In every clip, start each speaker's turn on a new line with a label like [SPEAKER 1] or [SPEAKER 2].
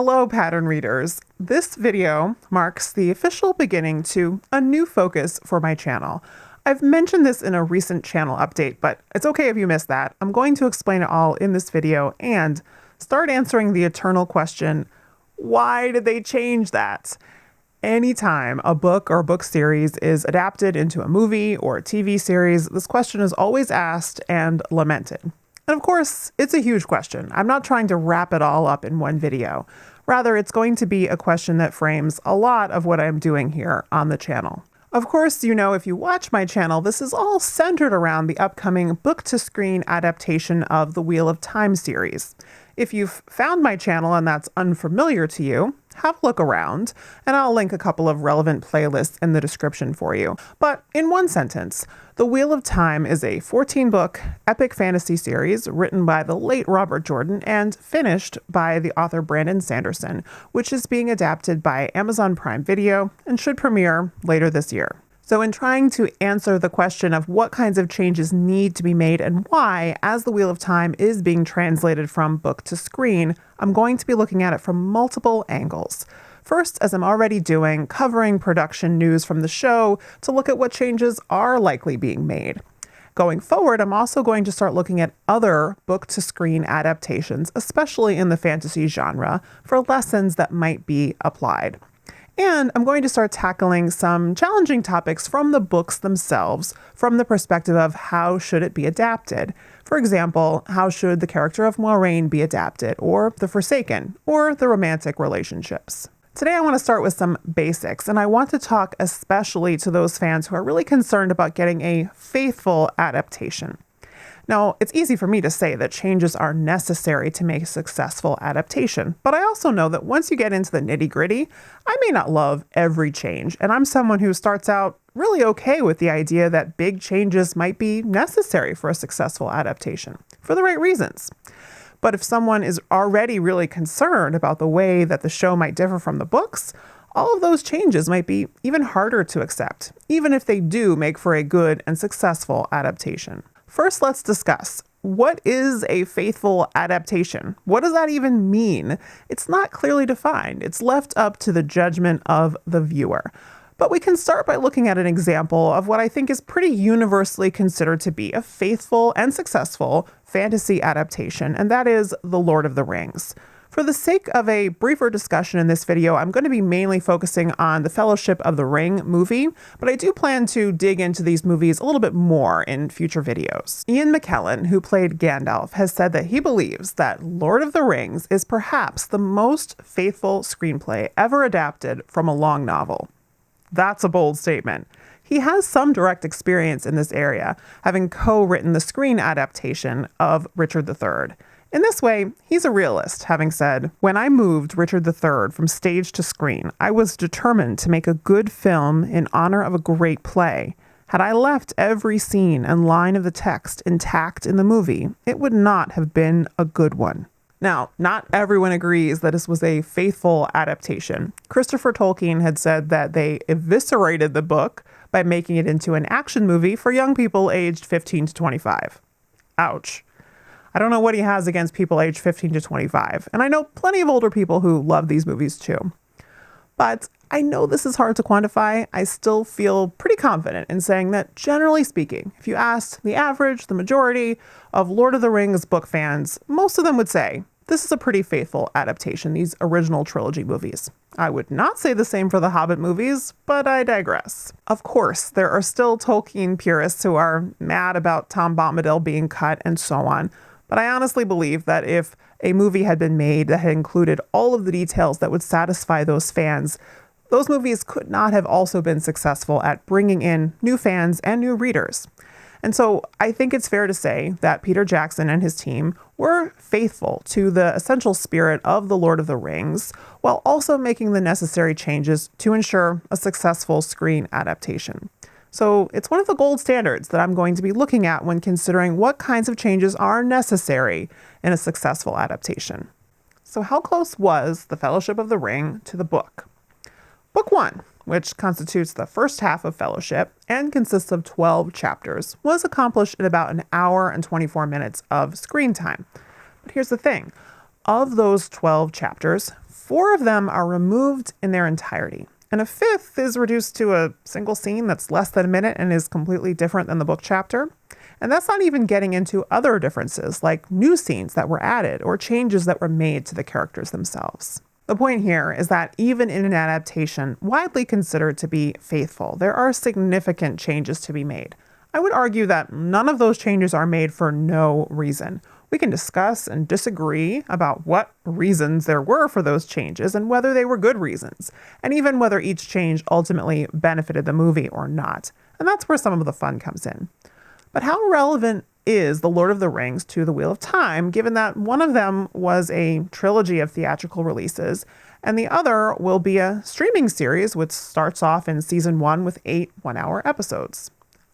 [SPEAKER 1] Hello, pattern readers. This video marks the official beginning to a new focus for my channel. I've mentioned this in a recent channel update, but it's okay if you missed that. I'm going to explain it all in this video and start answering the eternal question, why did they change that? Anytime a book or book series is adapted into a movie or a TV series, this question is always asked and lamented. And of course, it's a huge question. I'm not trying to wrap it all up in one video. Rather, it's going to be a question that frames a lot of what I'm doing here on the channel. Of course, you know, if you watch my channel, this is all centered around the upcoming book-to-screen adaptation of the Wheel of Time series. If you've found my channel and that's unfamiliar to you, have a look around, and I'll link a couple of relevant playlists in the description for you. But in one sentence, The Wheel of Time is a 14-book epic fantasy series written by the late Robert Jordan and finished by the author Brandon Sanderson, which is being adapted by Amazon Prime Video and should premiere later this year. So in trying to answer the question of what kinds of changes need to be made and why, as The Wheel of Time is being translated from book to screen, I'm going to be looking at it from multiple angles. First, as I'm already doing, covering production news from the show to look at what changes are likely being made. Going forward, I'm also going to start looking at other book-to-screen adaptations, especially in the fantasy genre, for lessons that might be applied. And I'm going to start tackling some challenging topics from the books themselves, from the perspective of how should it be adapted. For example, how should the character of Moiraine be adapted, or the Forsaken, or the romantic relationships. Today I want to start with some basics, and I want to talk especially to those fans who are really concerned about getting a faithful adaptation. Now, it's easy for me to say that changes are necessary to make a successful adaptation, but I also know that once you get into the nitty-gritty, I may not love every change, and I'm someone who starts out really okay with the idea that big changes might be necessary for a successful adaptation, for the right reasons. But if someone is already really concerned about the way that the show might differ from the books, all of those changes might be even harder to accept, even if they do make for a good and successful adaptation. First, let's discuss, what is a faithful adaptation? What does that even mean? It's not clearly defined. It's left up to the judgment of the viewer. But we can start by looking at an example of what I think is pretty universally considered to be a faithful and successful fantasy adaptation, and that is The Lord of the Rings. For the sake of a briefer discussion in this video, I'm going to be mainly focusing on the Fellowship of the Ring movie, but I do plan to dig into these movies a little bit more in future videos. Ian McKellen, who played Gandalf, has said that he believes that Lord of the Rings is perhaps the most faithful screenplay ever adapted from a long novel. That's a bold statement. He has some direct experience in this area, having co-written the screen adaptation of Richard III. In this way, he's a realist, having said, "When I moved Richard III from stage to screen, I was determined to make a good film in honor of a great play. Had I left every scene and line of the text intact in the movie, it would not have been a good one." Now, not everyone agrees that this was a faithful adaptation. Christopher Tolkien had said that they eviscerated the book by making it into an action movie for young people aged 15 to 25. Ouch. I don't know what he has against people aged 15 to 25, and I know plenty of older people who love these movies too. But I know this is hard to quantify. I still feel pretty confident in saying that, generally speaking, if you asked the average, the majority of Lord of the Rings book fans, most of them would say, this is a pretty faithful adaptation, these original trilogy movies. I would not say the same for the Hobbit movies, but I digress. Of course, there are still Tolkien purists who are mad about Tom Bombadil being cut and so on, but I honestly believe that if a movie had been made that had included all of the details that would satisfy those fans, those movies could not have also been successful at bringing in new fans and new readers. And so I think it's fair to say that Peter Jackson and his team were faithful to the essential spirit of The Lord of the Rings, while also making the necessary changes to ensure a successful screen adaptation. So it's one of the gold standards that I'm going to be looking at when considering what kinds of changes are necessary in a successful adaptation. So how close was The Fellowship of the Ring to the book? Book 1, which constitutes the first half of Fellowship and consists of 12 chapters, was accomplished in about an hour and 24 minutes of screen time. But here's the thing. Of those 12 chapters, 4 of them are removed in their entirety, and a 5th is reduced to a single scene that's less than a minute and is completely different than the book chapter. And that's not even getting into other differences like new scenes that were added or changes that were made to the characters themselves. The point here is that even in an adaptation widely considered to be faithful, there are significant changes to be made. I would argue that none of those changes are made for no reason. We can discuss and disagree about what reasons there were for those changes and whether they were good reasons, and even whether each change ultimately benefited the movie or not. And that's where some of the fun comes in. But how relevant is The Lord of the Rings to The Wheel of Time, given that one of them was a trilogy of theatrical releases, and the other will be a streaming series which starts off in season 1 with 8 one-hour episodes?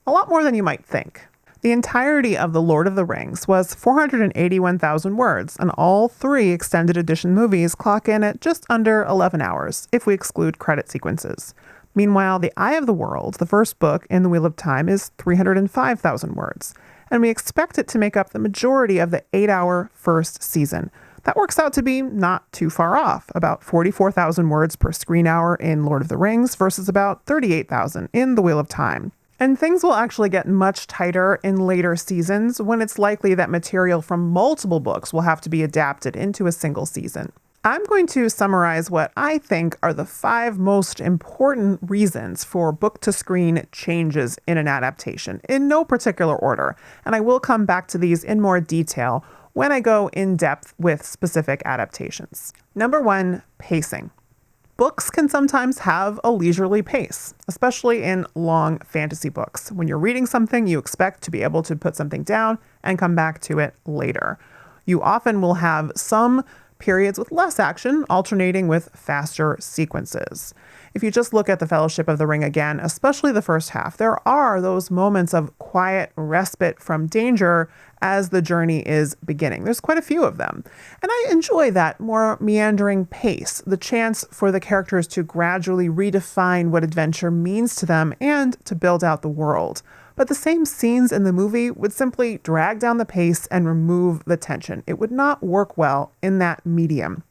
[SPEAKER 1] A lot more than you might think. The entirety of The Lord of the Rings was 481,000 words, and all 3 extended edition movies clock in at just under 11 hours, if we exclude credit sequences. Meanwhile, The Eye of the World, the first book in The Wheel of Time, is 305,000 words, and we expect it to make up the majority of the 8-hour first season. That works out to be not too far off, about 44,000 words per screen hour in Lord of the Rings versus about 38,000 in The Wheel of Time. And things will actually get much tighter in later seasons when it's likely that material from multiple books will have to be adapted into a single season. I'm going to summarize what I think are the 5 most important reasons for book-to-screen changes in an adaptation, in no particular order, and I will come back to these in more detail when I go in depth with specific adaptations. Number 1, pacing. Books can sometimes have a leisurely pace, especially in long fantasy books. When you're reading something, you expect to be able to put something down and come back to it later. You often will have some periods with less action, alternating with faster sequences. If you just look at The Fellowship of the Ring again, especially the first half, there are those moments of quiet respite from danger as the journey is beginning. There's quite a few of them. And I enjoy that more meandering pace, the chance for the characters to gradually redefine what adventure means to them and to build out the world. But the same scenes in the movie would simply drag down the pace and remove the tension. It would not work well in that medium.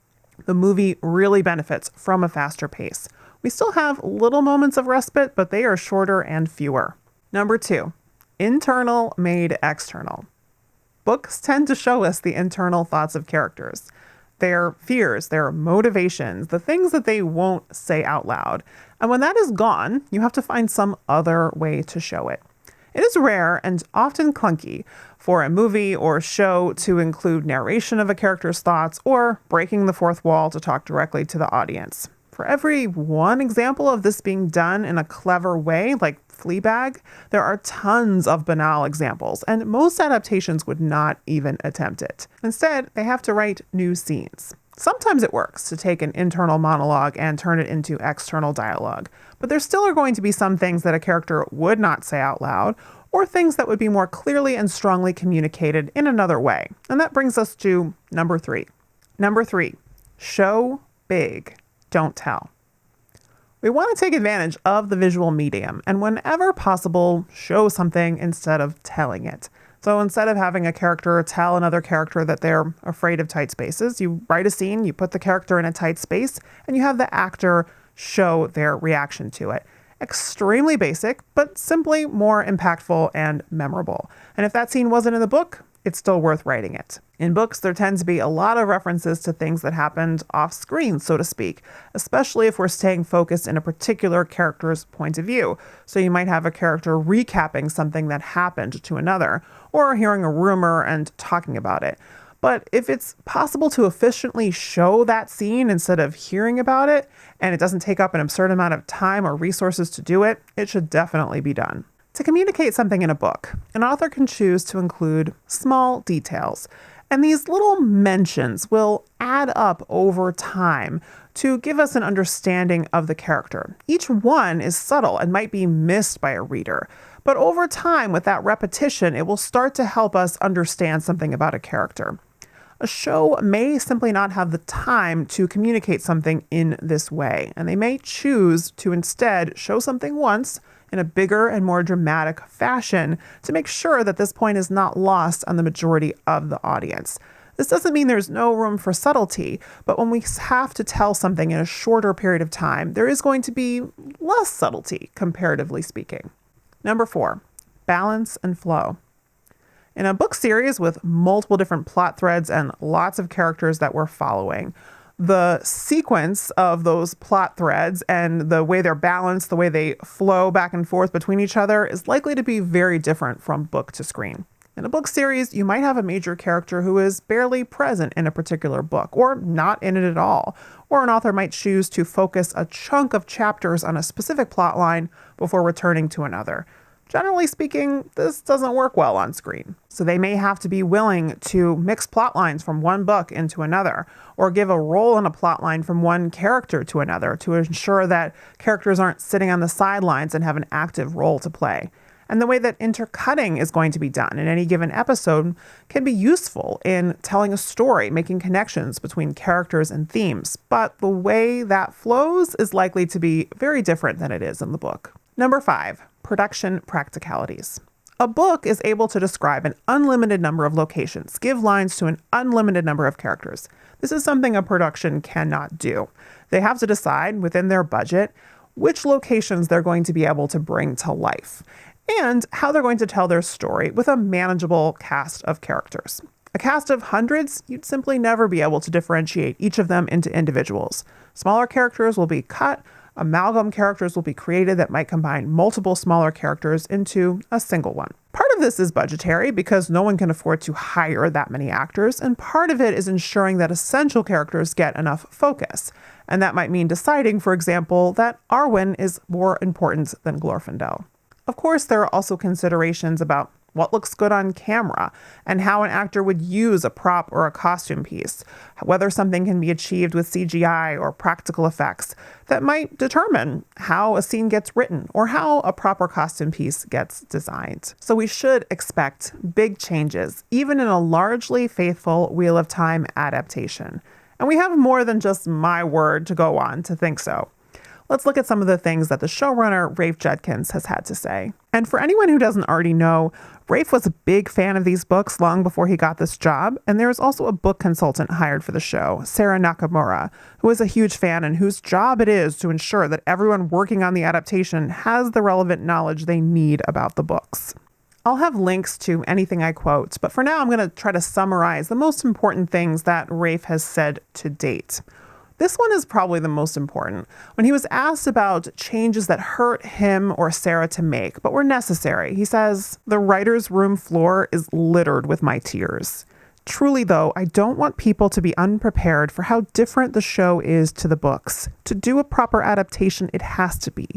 [SPEAKER 1] The movie really benefits from a faster pace. We still have little moments of respite, but they are shorter and fewer. Number 2, internal made external. Books tend to show us the internal thoughts of characters, their fears, their motivations, the things that they won't say out loud. And when that is gone, you have to find some other way to show it. It is rare and often clunky for a movie or show to include narration of a character's thoughts or breaking the fourth wall to talk directly to the audience. For every one example of this being done in a clever way, like Fleabag, there are tons of banal examples, and most adaptations would not even attempt it. Instead, they have to write new scenes. Sometimes it works to take an internal monologue and turn it into external dialogue, but there still are going to be some things that a character would not say out loud, or things that would be more clearly and strongly communicated in another way. And that brings us to number 3. Number 3, show big, don't tell. We want to take advantage of the visual medium, and whenever possible, show something instead of telling it. So instead of having a character tell another character that they're afraid of tight spaces, you write a scene, you put the character in a tight space, and you have the actor show their reaction to it. Extremely basic, but simply more impactful and memorable. And if that scene wasn't in the book, it's still worth writing it. In books, there tend to be a lot of references to things that happened off screen, so to speak, especially if we're staying focused in a particular character's point of view. So you might have a character recapping something that happened to another, or hearing a rumor and talking about it. But if it's possible to efficiently show that scene instead of hearing about it, and it doesn't take up an absurd amount of time or resources to do it, it should definitely be done. To communicate something in a book, an author can choose to include small details, and these little mentions will add up over time to give us an understanding of the character. Each one is subtle and might be missed by a reader, but over time, with that repetition, it will start to help us understand something about a character. A show may simply not have the time to communicate something in this way, and they may choose to instead show something once in a bigger and more dramatic fashion to make sure that this point is not lost on the majority of the audience. This doesn't mean there's no room for subtlety, but when we have to tell something in a shorter period of time, there is going to be less subtlety, comparatively speaking. Number 4, balance and flow. In a book series with multiple different plot threads and lots of characters that we're following, the sequence of those plot threads and the way they're balanced, the way they flow back and forth between each other is likely to be very different from book to screen. In a book series, you might have a major character who is barely present in a particular book, or not in it at all, or an author might choose to focus a chunk of chapters on a specific plot line before returning to another. Generally speaking, this doesn't work well on screen. So they may have to be willing to mix plot lines from one book into another, or give a role in a plot line from one character to another to ensure that characters aren't sitting on the sidelines and have an active role to play. And the way that intercutting is going to be done in any given episode can be useful in telling a story, making connections between characters and themes. But the way that flows is likely to be very different than it is in the book. Number 5, production practicalities. A book is able to describe an unlimited number of locations, give lines to an unlimited number of characters. This is something a production cannot do. They have to decide within their budget which locations they're going to be able to bring to life, and how they're going to tell their story with a manageable cast of characters. A cast of hundreds, you'd simply never be able to differentiate each of them into individuals. Smaller characters will be cut, amalgam characters will be created that might combine multiple smaller characters into a single one. Part of this is budgetary because no one can afford to hire that many actors, and part of it is ensuring that essential characters get enough focus. And that might mean deciding, for example, that Arwen is more important than Glorfindel. Of course, there are also considerations about what looks good on camera and how an actor would use a prop or a costume piece, whether something can be achieved with CGI or practical effects that might determine how a scene gets written or how a proper costume piece gets designed. So we should expect big changes, even in a largely faithful Wheel of Time adaptation. And we have more than just my word to go on to think so. Let's look at some of the things that the showrunner, Rafe Judkins, has had to say. And for anyone who doesn't already know, Rafe was a big fan of these books long before he got this job, and there is also a book consultant hired for the show, Sarah Nakamura, who is a huge fan and whose job it is to ensure that everyone working on the adaptation has the relevant knowledge they need about the books. I'll have links to anything I quote, but for now I'm going to try to summarize the most important things that Rafe has said to date. This one is probably the most important. When he was asked about changes that hurt him or Sarah to make, but were necessary, he says, "The writer's room floor is littered with my tears. Truly, though, I don't want people to be unprepared for how different the show is to the books. To do a proper adaptation, it has to be.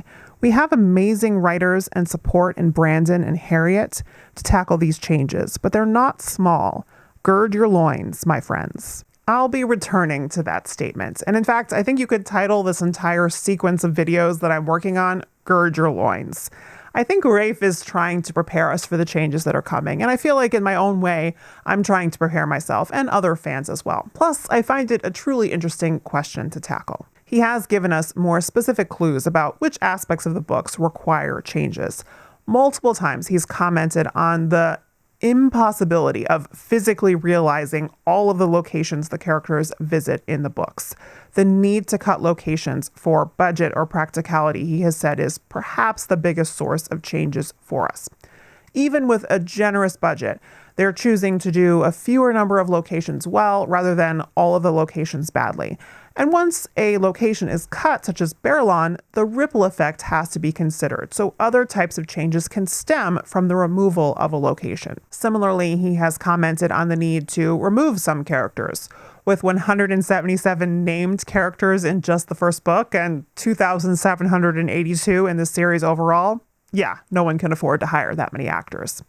[SPEAKER 1] We have amazing writers and support in Brandon and Harriet to tackle these changes, but they're not small. Gird your loins, my friends." I'll be returning to that statement. And in fact, I think you could title this entire sequence of videos that I'm working on, Gird Your Loins. I think Rafe is trying to prepare us for the changes that are coming. And I feel like in my own way, I'm trying to prepare myself and other fans as well. Plus, I find it a truly interesting question to tackle. He has given us more specific clues about which aspects of the books require changes. Multiple times he's commented on the impossibility of physically realizing all of the locations the characters visit in the books. The need to cut locations for budget or practicality, he has said, is perhaps the biggest source of changes for us. Even with a generous budget, they're choosing to do a fewer number of locations well rather than all of the locations badly. And once a location is cut, such as Berlon, the ripple effect has to be considered, so other types of changes can stem from the removal of a location. Similarly, he has commented on the need to remove some characters. With 177 named characters in just the first book and 2,782 in the series overall, yeah, no one can afford to hire that many actors.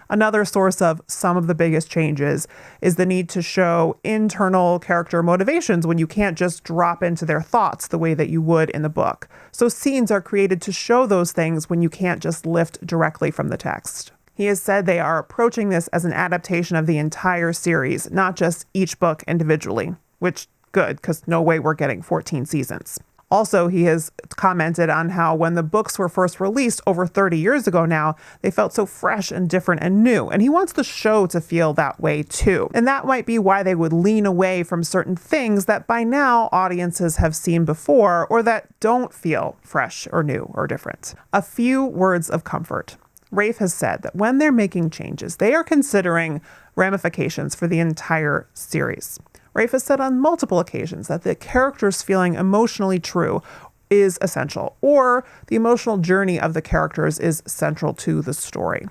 [SPEAKER 1] Another source of some of the biggest changes is the need to show internal character motivations when you can't just drop into their thoughts the way that you would in the book. So scenes are created to show those things when you can't just lift directly from the text. He has said they are approaching this as an adaptation of the entire series, not just each book individually, which good, because no way we're getting 14 seasons. Also, he has commented on how when the books were first released over 30 years ago now, they felt so fresh and different and new. And he wants the show to feel that way too. And that might be why they would lean away from certain things that by now audiences have seen before or that don't feel fresh or new or different. A few words of comfort. Rafe has said that when they're making changes, they are considering ramifications for the entire series. Rafe has said on multiple occasions that the characters feeling emotionally true is essential, or the emotional journey of the characters is central to the story.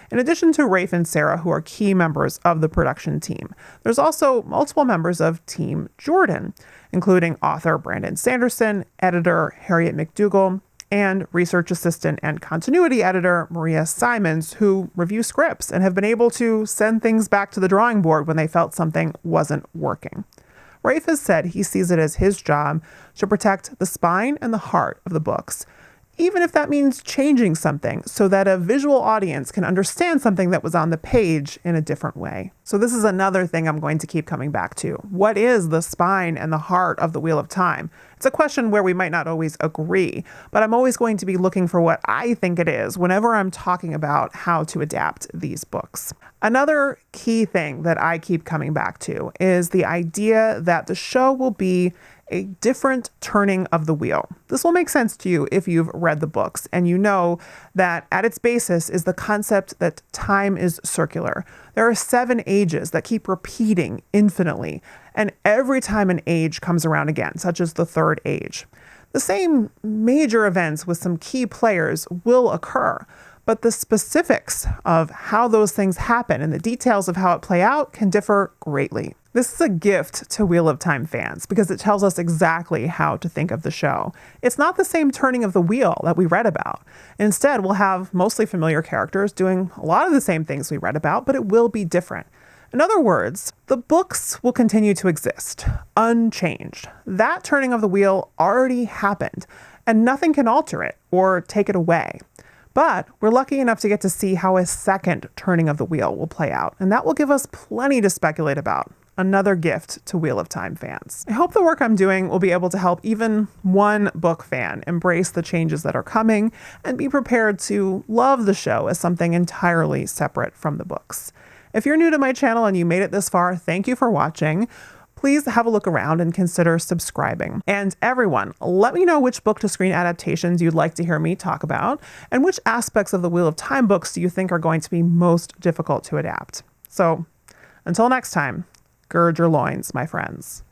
[SPEAKER 1] In addition to Rafe and Sarah, who are key members of the production team, there's also multiple members of Team Jordan, including author Brandon Sanderson, editor Harriet McDougall, and research assistant and continuity editor Maria Simons, who review scripts and have been able to send things back to the drawing board when they felt something wasn't working. Rafe has said he sees it as his job to protect the spine and the heart of the books, even if that means changing something so that a visual audience can understand something that was on the page in a different way. So this is another thing I'm going to keep coming back to. What is the spine and the heart of the Wheel of Time? It's a question where we might not always agree, but I'm always going to be looking for what I think it is whenever I'm talking about how to adapt these books. Another key thing that I keep coming back to is the idea that the show will be a different turning of the wheel. This will make sense to you if you've read the books and you know that at its basis is the concept that time is circular. There are 7 ages that keep repeating infinitely, and every time an age comes around again, such as the 3rd age, the same major events with some key players will occur, but the specifics of how those things happen and the details of how it play out can differ greatly. This is a gift to Wheel of Time fans because it tells us exactly how to think of the show. It's not the same turning of the wheel that we read about. Instead, we'll have mostly familiar characters doing a lot of the same things we read about, but it will be different. In other words, the books will continue to exist, unchanged. That turning of the wheel already happened, and nothing can alter it or take it away. But we're lucky enough to get to see how a second turning of the wheel will play out, and that will give us plenty to speculate about. Another gift to Wheel of Time fans. I hope the work I'm doing will be able to help even one book fan embrace the changes that are coming and be prepared to love the show as something entirely separate from the books. If you're new to my channel and you made it this far, thank you for watching. Please have a look around and consider subscribing. And everyone, let me know which book-to-screen adaptations you'd like to hear me talk about, and which aspects of the Wheel of Time books do you think are going to be most difficult to adapt. So, until next time, gird your loins, my friends.